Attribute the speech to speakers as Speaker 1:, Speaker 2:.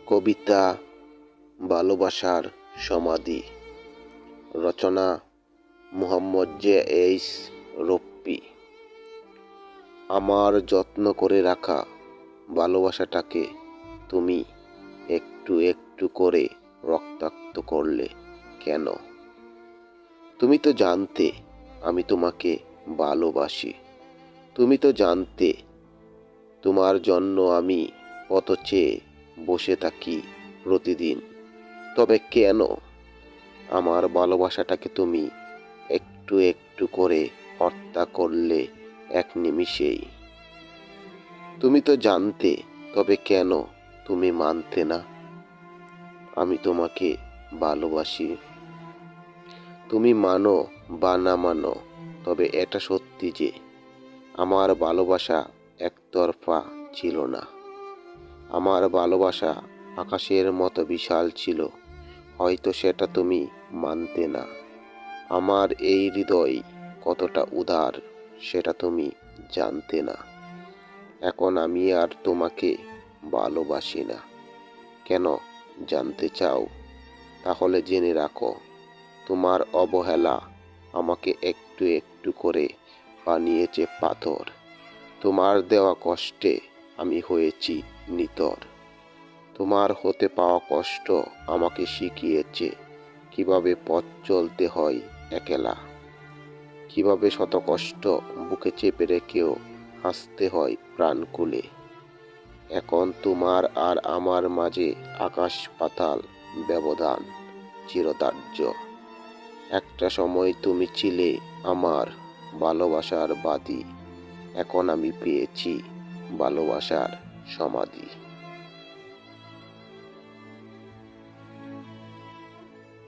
Speaker 1: কবিতা ভালোবাসার সমাধি। রচনা মুহাম্মদ জে.এইচ. রফি। আমার যত্ন করে রাখা ভালোবাসাটাকে তুমি একটু একটু করে রক্তাক্ত করলে কেন? তুমি তো জানতে আমি তোমাকে ভালোবাসি। তুমি তো জানতে তোমার জন্য আমি পথ চেয়ে বসে থাকি প্রতিদিন। তবে কেন আমার ভালোবাসাটাকে তুমি একটু একটু করে হত্যা করলে এক নিমিষেই? তুমি তো জানতে, তবে কেন তুমি মানতে না আমি তোমাকে ভালোবাসি? তুমি মানো বা না মানো, তবে এটা সত্যি যে আমার ভালোবাসা একতরফা ছিল না। আমার ভালোবাসা আকাশের মতো বিশাল ছিল, হয়তো সেটা তুমি মানতে না। আমার এই হৃদয় কতটা উদার সেটা তুমি জানতে না। এখন আমি আর তোমাকে ভালোবাসি না। কেন জানতে চাও? তাহলে জেনে রাখো, তোমার অবহেলা আমাকে একটু একটু করে বানিয়েছে পাথর। তোমার দেওয়া কষ্টে আমি হয়েছি নিথর। তোমার হতে পাওয়া কষ্ট আমাকে শিখিয়েছে কিভাবে পথ চলতে হয় একলা, কিভাবে শত কষ্ট বুকে চেপে রেখেও হাসতে হয় প্রাণ খুলে। এখন তোমার আর আমার মাঝে আকাশ পাতাল ব্যবধান চিরধার্য। একটা সময় তুমি ছিলে আমার ভালোবাসার বাদী, এখন আমি পেয়েছি ভালোবাসার সমাধি।